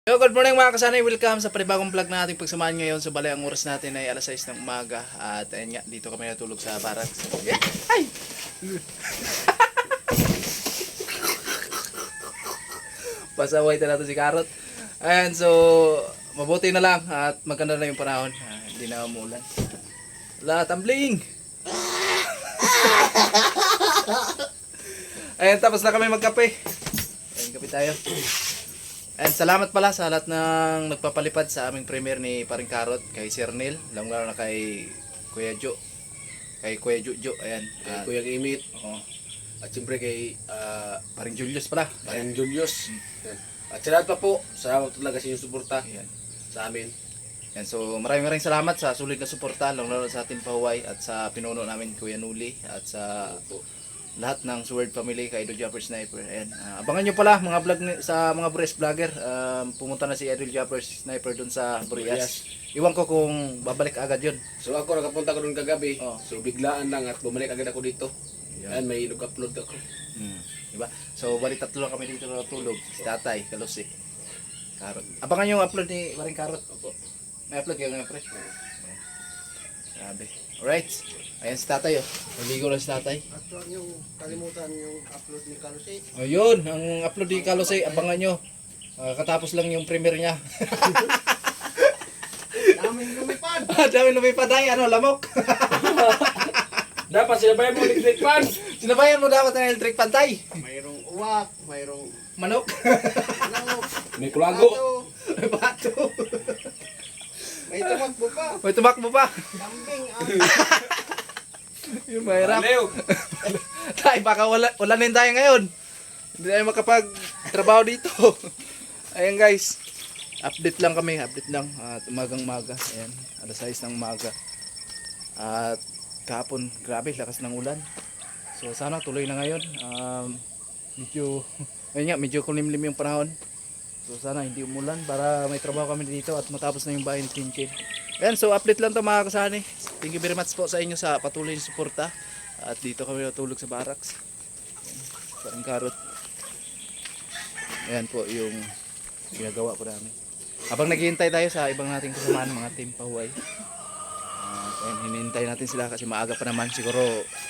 Yo, good morning mga kasanay. Welcome sa panibagong vlog na ating pagsamahan ngayon. So bali, ang oras natin ay alas 6 ng umaga. At ayun nga, dito kami natulog sa barracks. Ay! Pasaway na natin si Karot. Ayan, so mabuti na lang at maganda na yung panahon. Hindi na umulan. Wala, tumbling! Ayan, tapos na kami magkape. Ayan, kape tayo. And salamat pala sa lahat ng nagpapalipad sa aming premiere ni Paring Karot, kay Sir Neil, lalo na kay Kuya Jo, kay Kuya Jojo, ayan. Kay Kuya Imit. Oo. At siyempre kay Paring Julius pala. Paring Julius. At sa lahat pa po, salamat talaga sa inyong suporta Ayan. sa amin. Ayan, so maraming salamat sa sulit na suporta, lalo sa ating pahuway at sa pinuno namin Kuya Nuli at sa lahat ng Sword family kay Idol Japper Sniper. Ayan. Abangan nyo pala mga vlog sa mga Burias vlogger. Pumunta na si Idol Japper Sniper dun sa Burias. Iwan ko kung babalik agad yun. So ako nakapunta ko doon kagabi. Oh. So biglaan lang at bumalik agad ako dito. Ayan. Yan, may nag-upload ako. Diba? So bali tatlo lang kami dito natulog. Si Tatay, Kalusi, Karot. Abangan yung upload ni Paring Karot. Opo. May upload kayo ng pre. Grabe. Alright. Ayan si Tatay oh. Naligo na si Tatay. At huwag niyong kalimutan yung upload ni Carlos. Ayun, ang upload ni Kalusi, abangan nyo. Katapos lang yung premiere niya. Daming lumipad! Dami lumipad ay, ano, lamok. Dapat sinabayan mo electric fan. Sinabayan mo dapat ng electric pantay. Mayroong uwak, mayroong Manok. langok, May kulago. May bato. may tumakbo pa, May tumakbo pa. kambing, Yung mahirap. Baliw. Tay, baka ulanin tayo ngayon. Hindi tayo makapag-trabaho dito. Ayan guys. Update lang kami, update lang. At umagang-maga. Ayan, alas 6 ng umaga. At kahapon, grabe, lakas ng ulan. So sana tuloy na ngayon. Ayun nga, medyo kulimlim yung panahon. So sana hindi umulan para may trabaho kami dito at matapos na yung bahay ni Tintin. Ayan, so update lang to mga kasani. Thank you very much po sa inyo sa patuloy na suporta. At dito kami natulog sa barracks. Parang Karot. Ayan po yung ginagawa po namin. Habang naghihintay tayo sa ibang nating kasamaan, mga team pahuway. Ayan, hinihintay natin sila kasi maaga pa naman. Siguro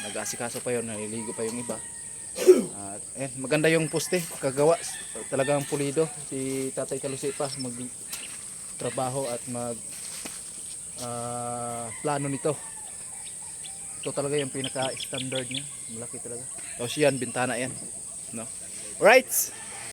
nag-asikaso pa yun, naliligo pa yung iba. At ayan, maganda yung poste, kagawa. Talagang pulido. Si Tatay Kalusi pa mag-trabaho at plano nito. Ito talaga yung pinaka-standard niya. Malaki talaga. Tapos yan, bintana yan. No? Alright!